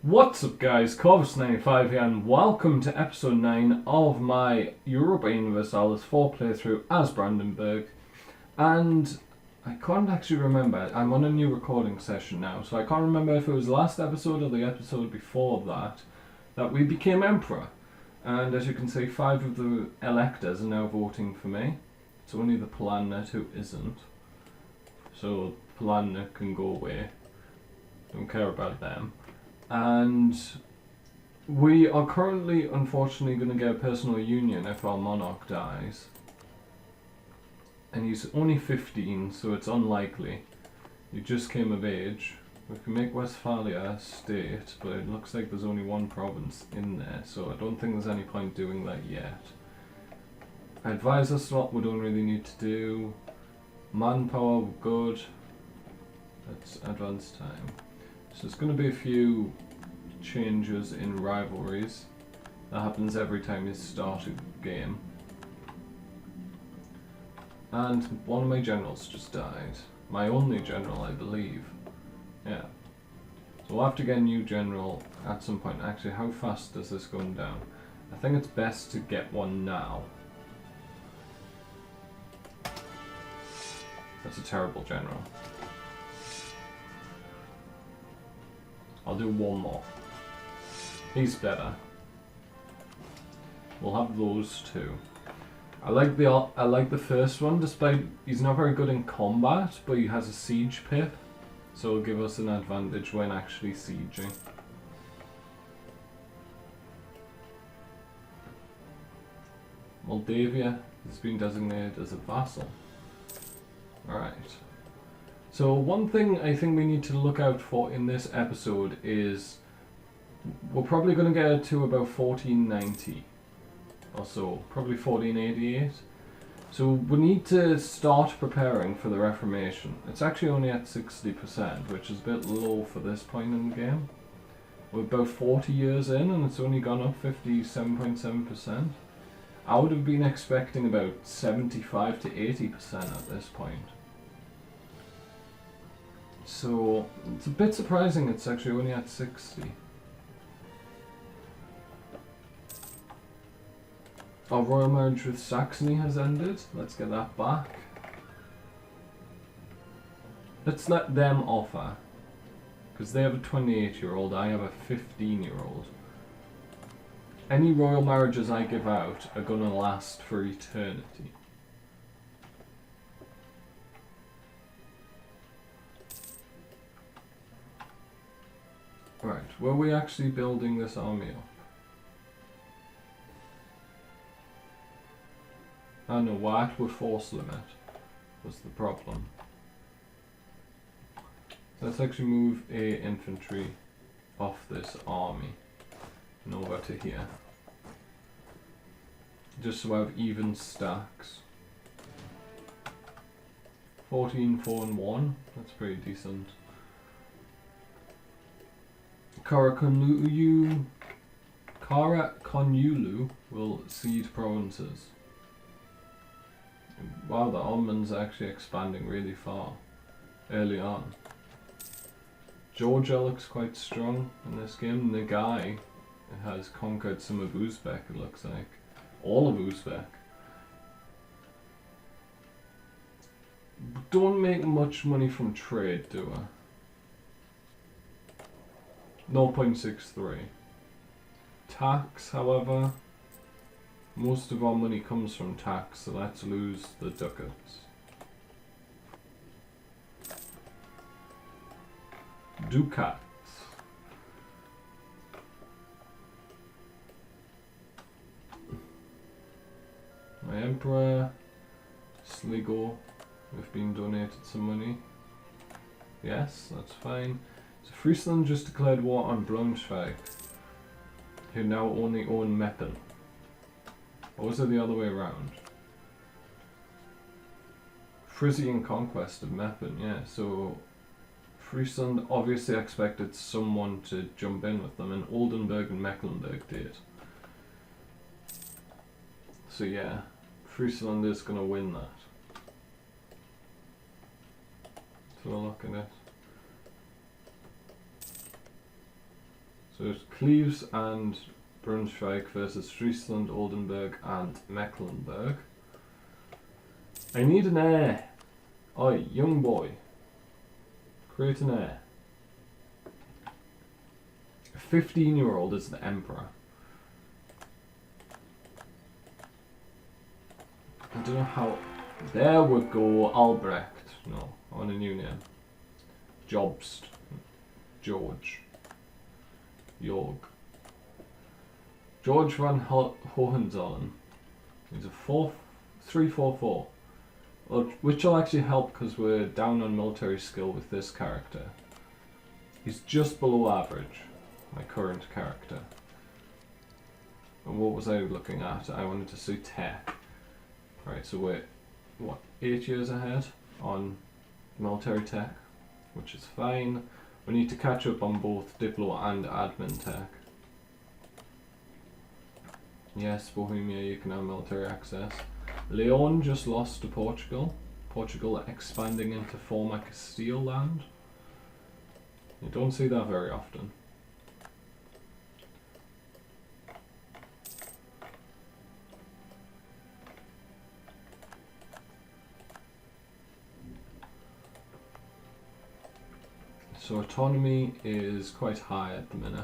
What's up guys, Corvus95 here and welcome to episode 9 of my Europa Universalis 4 playthrough as Brandenburg. And I can't actually remember, I'm on a new recording session now, so I can't remember if it was the last episode or the episode before that we became Emperor. And as you can see, 5 of the electors are now voting for me. It's only the Planet who isn't. So Planet can go away. Don't care about them. And we are currently, unfortunately, going to get a personal union if our monarch dies. And he's only 15, so it's unlikely. He just came of age. We can make Westphalia a state, but it looks like there's only one province in there, so I don't think there's any point doing that yet. Advisor slot we don't really need to do. Manpower, we're good. Let's advance time. So there's going to be a few changes in rivalries. That happens every time you start a game. And one of my generals just died. My only general, I believe. Yeah. So we'll have to get a new general at some point. Actually, how fast is this going down? I think it's best to get one now. That's a terrible general. I'll do one more. He's better. We'll have those two. I like the first one, despite he's not very good in combat, but he has a siege pip, so it'll give us an advantage when actually sieging. Moldavia has been designated as a vassal. Alright. So one thing I think we need to look out for in this episode is we're probably going to get to about 1490 or so, probably 1488. So we need to start preparing for the Reformation. It's actually only at 60%, which is a bit low for this point in the game. We're about 40 years in and it's only gone up 57.7%. I would have been expecting about 75 to 80% at this point. So it's a bit surprising it's actually only at 60. Our royal marriage with Saxony has ended. Let's get that back. Let's let them offer. Because they have a 28-year-old, I have a 15-year-old. Any royal marriages I give out are going to last for eternity. Right, were we actually building this army up? Oh no, we're at with force limit was the problem. Let's actually move a infantry off this army and over to here. Just so I have even stacks. 14, 4 and 1, that's pretty decent. Kara Konulu will cede provinces. Wow, the Ottomans are actually expanding really far early on. Georgia looks quite strong in this game. Nagai has conquered some of Uzbek, it looks like. All of Uzbek. Don't make much money from trade, do I? 0.63. Tax, however, most of our money comes from tax, so let's lose the ducats. Ducats. My emperor, Sligo, we've been donated some money. Yes, that's fine. So Friesland just declared war on Braunschweig, who now only own Meppen. Or was it the other way around? Frisian conquest of Meppen, yeah, so Friesland obviously expected someone to jump in with them, and Oldenburg and Mecklenburg did. So yeah, Friesland is going to win that. So we'll look at it. So it's Cleves and Braunschweig versus Friesland, Oldenburg and Mecklenburg. I need an heir. Oi, young boy. Create an heir. A 15-year-old is the emperor. I don't know how... There we go, Albrecht. No, I want a new name. Jobst. George. Jorg. George van Hohenzollern. He's a 3-4-4. Which will actually help because we're down on military skill with this character. He's just below average, my current character. And what was I looking at? I wanted to see tech. Right, so we're, what, 8 years ahead on military tech, which is fine. We need to catch up on both Diplo and admin tech. Yes, Bohemia, you can have military access. Leon just lost to Portugal. Portugal expanding into former Castile land. You don't see that very often. So autonomy is quite high at the minute.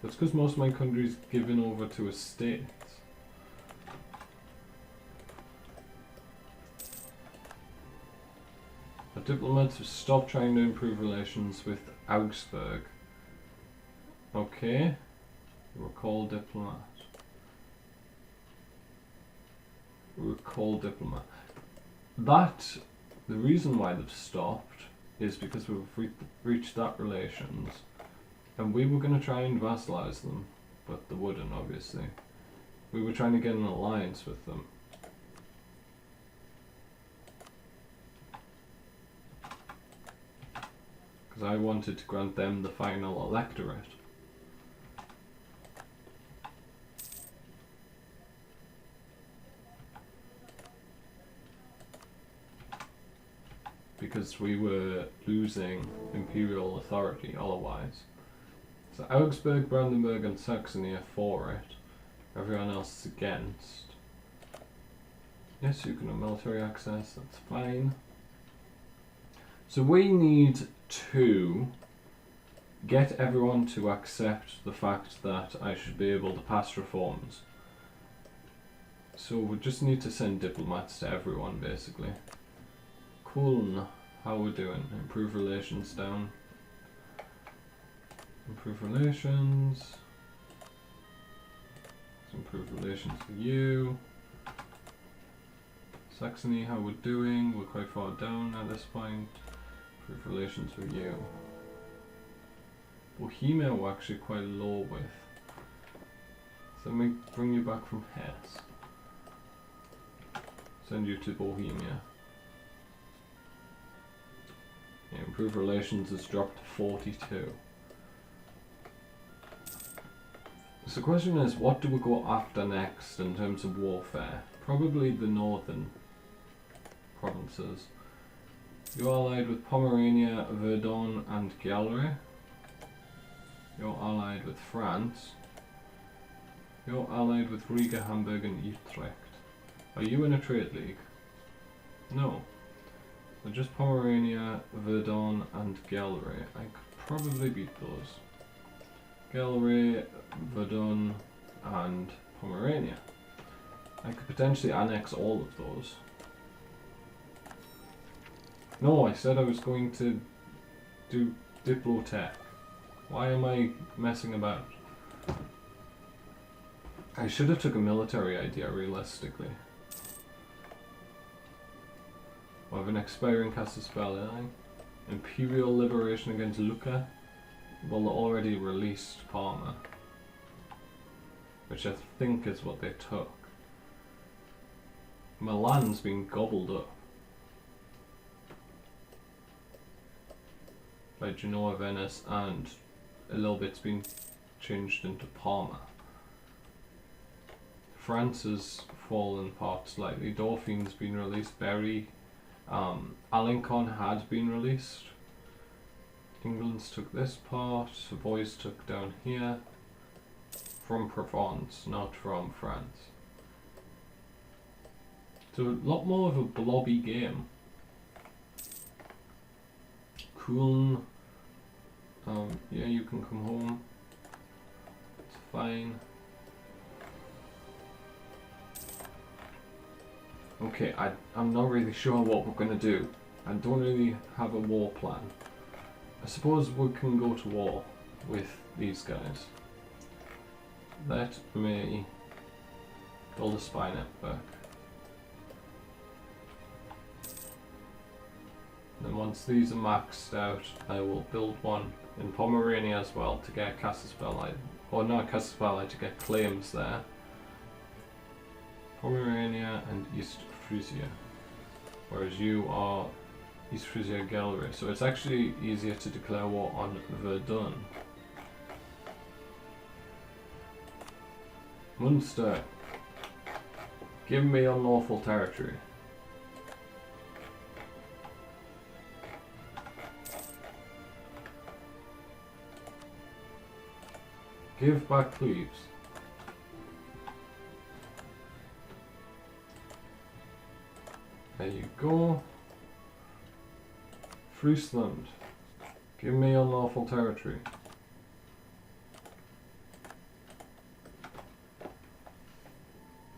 That's because most of my country's given over to estates. The diplomats have stopped trying to improve relations with Augsburg. Okay. Recall diplomat. Recall diplomat. The reason why they've stopped is because we've reached that relations. And we were going to try and vassalize them, but they wouldn't, obviously. We were trying to get an alliance with them. Because I wanted to grant them the final electorate. Because we were losing imperial authority otherwise. So Augsburg, Brandenburg and Saxony are for it. Everyone else is against. Yes, you can have military access, that's fine. So we need to get everyone to accept the fact that I should be able to pass reforms. So we just need to send diplomats to everyone, basically. Cool. How we doing? Improve relations down. Improve relations. Let's improve relations with you. Saxony, how we're doing? We're quite far down at this point. Improve relations with you. Bohemia we're actually quite low with. So let me bring you back from Hesse. Send you to Bohemia. Yeah, improve relations has dropped to 42. So the question is, what do we go after next in terms of warfare? Probably the northern provinces. You're allied with Pomerania, Verdun and Gallery. You're allied with France. You're allied with Riga, Hamburg and Utrecht. Are you in a trade league? No. So just Pomerania, Verdun and Gallery. I could probably beat those. Gallery, Verdun and Pomerania. I could potentially annex all of those. No, I said I was going to do Diplotech. Why am I messing about? I should have took a military idea realistically. I have an expiring cast spell. Imperial liberation against Lucca. Well, they already released Parma, which I think is what they took. Milan's been gobbled up by Genoa, Venice, and a little bit's been changed into Parma. France has fallen apart slightly. Dauphine's been released. Berry Alencon had been released. England's took this part, Savoy's took down here. From Provence, not from France. So a lot more of a blobby game. Cool. Yeah, you can come home. It's fine. Okay, I'm not really sure what we're gonna do. I don't really have a war plan. I suppose we can go to war with these guys. Let me build a spy network. Then once these are maxed out, I will build one in Pomerania as well to get Casusbelli, or not Casusbelli, to get claims there. Pomerania and East Frisia, whereas you are East Frisia Gallery, so it's actually easier to declare war on Verdun. Munster, give me unlawful territory. Give back Cleves. There you go. Friesland, give me unlawful territory.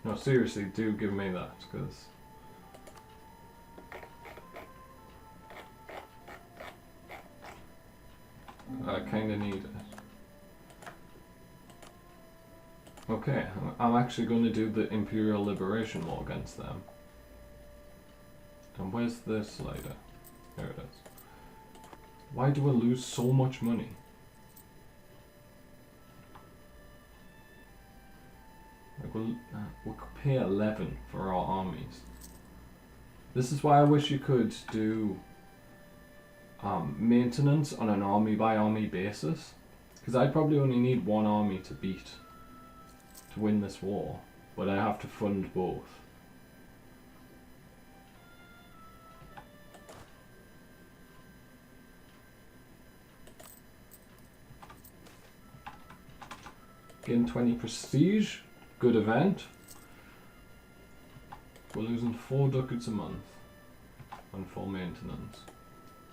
No, seriously, do give me that, because I kinda need it. Okay, I'm actually going to do the Imperial Liberation War against them. And where's the slider? There it is. Why do I lose so much money? Like we could pay 11 for our armies. This is why I wish you could do maintenance on an army by army basis. Because I probably only need one army to win this war, but I have to fund both. Gain 20 prestige, good event. We're losing 4 ducats a month on full maintenance.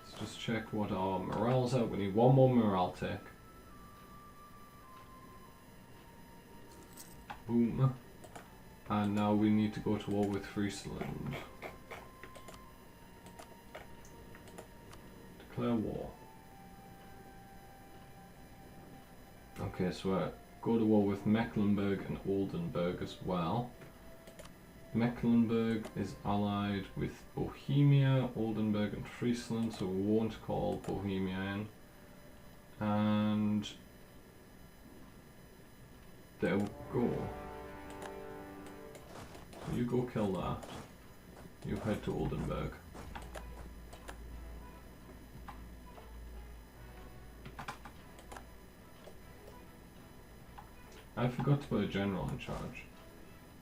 Let's just check what our morale's at. We need one more morale tick. Boom. And now we need to go to war with Friesland. Declare war. Okay, so go to war with Mecklenburg and Oldenburg as well. Mecklenburg is allied with Bohemia, Oldenburg and Friesland, so we won't call Bohemia in. And there we go. So you go kill that. You head to Oldenburg. I forgot to put a general in charge.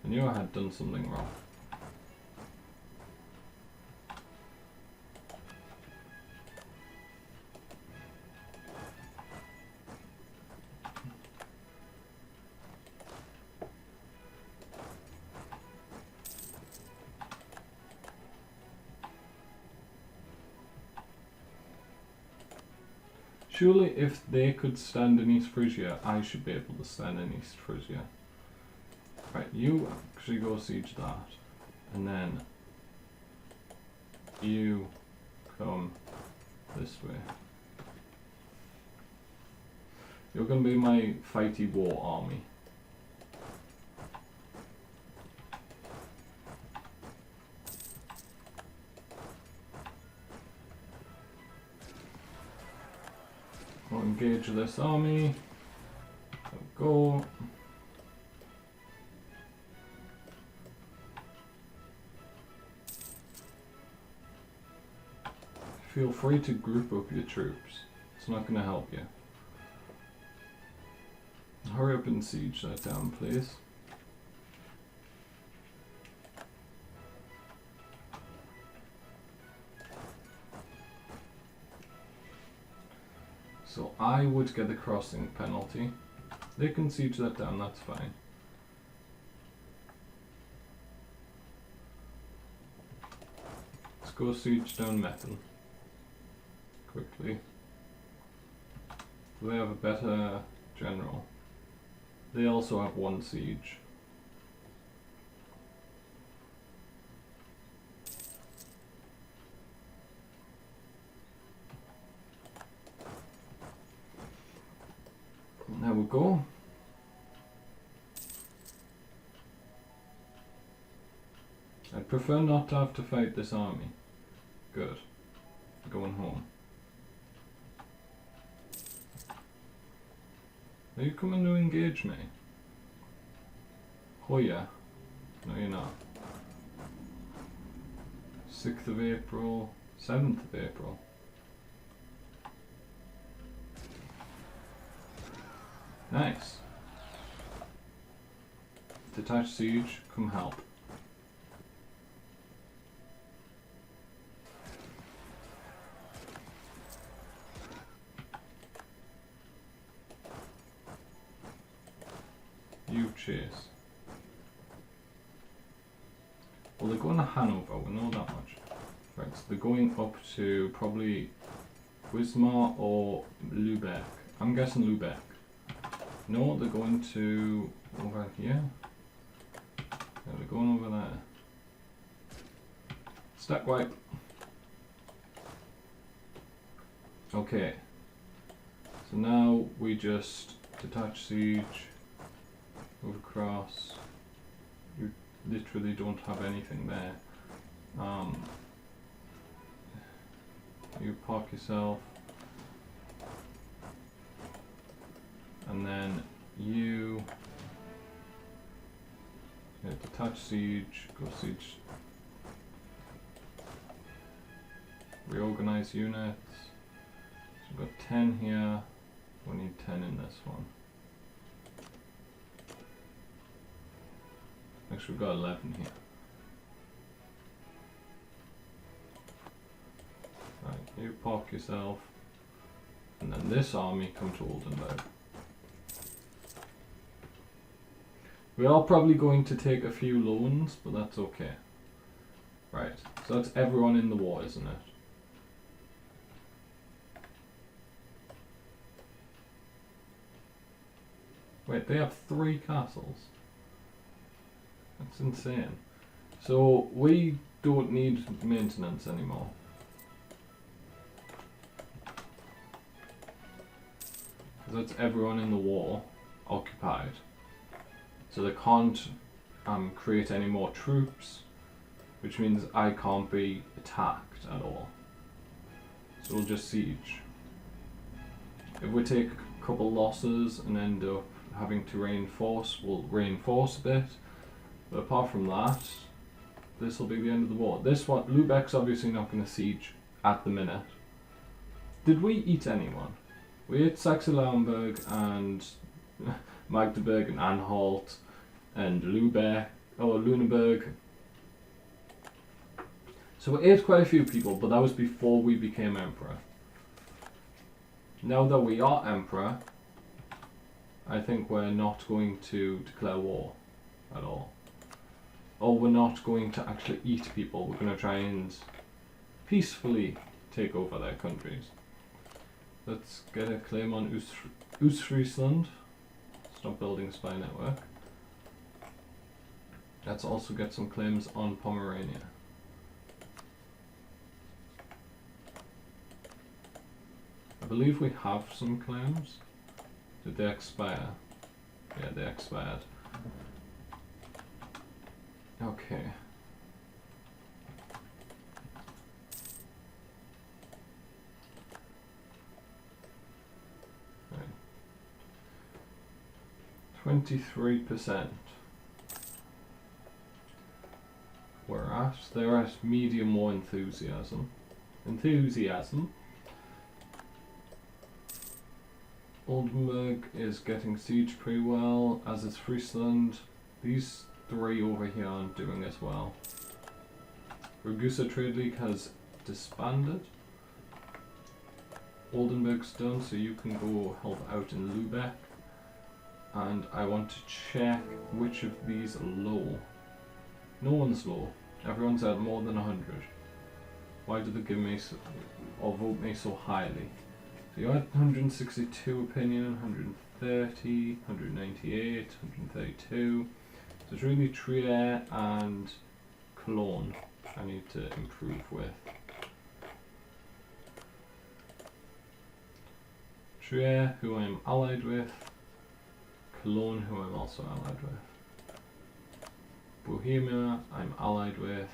I knew I had done something wrong. Surely if they could stand in East Frisia, I should be able to stand in East Frisia. Right, you actually go siege that. And then you come this way. You're going to be my fighty war army. We'll engage this army. Go. Feel free to group up your troops. It's not going to help you. Hurry up and siege that down, please. So I would get the crossing penalty. They can siege that down, that's fine. Let's go siege down Metten. Quickly. Do they have a better general? They also have 1 siege. There we go. I'd prefer not to have to fight this army. Good. Going home. Are you coming to engage me? Oh yeah. No, you're not. 6th of April, 7th of April. Nice. Detached siege, come help. You chase. Well, they're going to Hanover, we know that much. Right, so they're going up to probably Wismar or Lübeck. I'm guessing Lübeck. No, they're going to over here. Yeah, they're going over there. Stack wipe. Okay. So now we just detach siege, move across. You literally don't have anything there. You park yourself. And then you detach siege, go siege, reorganize units. So we've got 10 here, we need 10 in this one. Actually we've got 11 here. Right, you park yourself, and then this army come to Oldenburg. We are probably going to take a few loans, but that's okay. Right, so that's everyone in the war, isn't it? Wait, they have 3 castles? That's insane. So, we don't need maintenance anymore. Because that's everyone in the war occupied. So they can't create any more troops, which means I can't be attacked at all. So we'll just siege. If we take a couple losses and end up having to reinforce, we'll reinforce a bit. But apart from that, this will be the end of the war. This one, Lübeck's obviously not going to siege at the minute. Did we eat anyone? We ate Saxe-Lauenburg and Magdeburg and Anhalt and Lüneburg. So we ate quite a few people, but that was before we became emperor. Now that we are emperor, I think we're not going to declare war at all. Or we're not going to actually eat people. We're going to try and peacefully take over their countries. Let's get a claim on Ostfriesland. Stop building a spy network. Let's also get some claims on Pomerania. I believe we have some claims. Did they expire? Yeah, they expired. Okay. Right. 23%. We're at. They're at medium war enthusiasm. Oldenburg is getting siege pretty well, as is Friesland. These 3 over here aren't doing as well. Ragusa Trade League has disbanded. Oldenburg's done, so you can go help out in Lubeck. And I want to check which of these are low. No one's low. Everyone's at more than 100. Why do they give me or vote me so highly? So you're at 162 opinion, 130, 198, 132. So it's really Trier and Cologne I need to improve with. Trier, who I'm allied with. Cologne, who I'm also allied with. Bohemia, I'm allied with.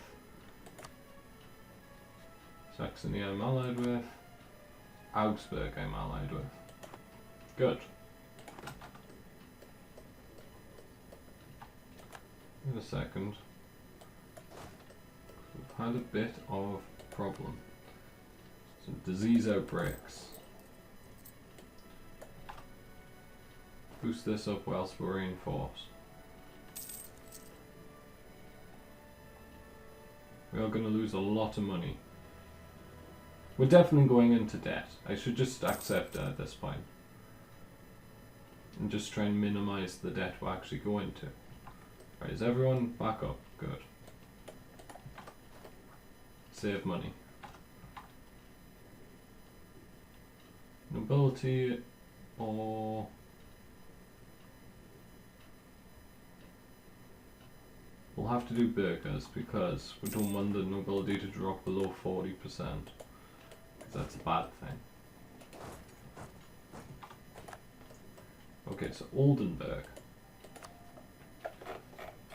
Saxony, I'm allied with. Augsburg, I'm allied with. Good. In a second. We've had a bit of problem. Some disease outbreaks. Boost this up whilst we're reinforced. We are going to lose a lot of money. We're definitely going into debt. I should just accept it at this point. And just try and minimize the debt we actually go into. Right, is everyone back up? Good. Save money. Nobility or... We'll have to do burghers because we don't want the nobility to drop below 40%. Because that's a bad thing. Okay, so Oldenburg.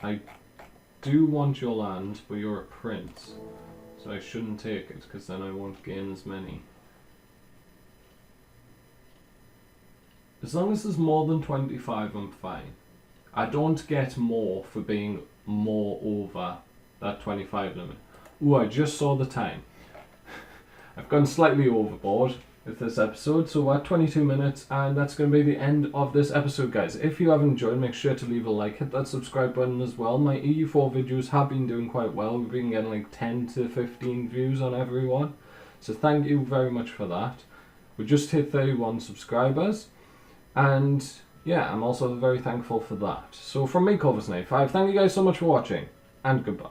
I do want your land, but you're a prince. So I shouldn't take it, because then I won't gain as many. As long as there's more than 25, I'm fine. I don't get more for being more over that 25 limit. Ooh, I just saw the time. I've gone slightly overboard with this episode, so we're at 22 minutes, and that's going to be the end of this episode, guys. If you have enjoyed, make sure to leave a like, hit that subscribe button as well. My EU4 videos have been doing quite well. We've been getting like 10 to 15 views on every one, so thank you very much for that. We just hit 31 subscribers, and yeah, I'm also very thankful for that. So from me, Corvus95, thank you guys so much for watching, and goodbye.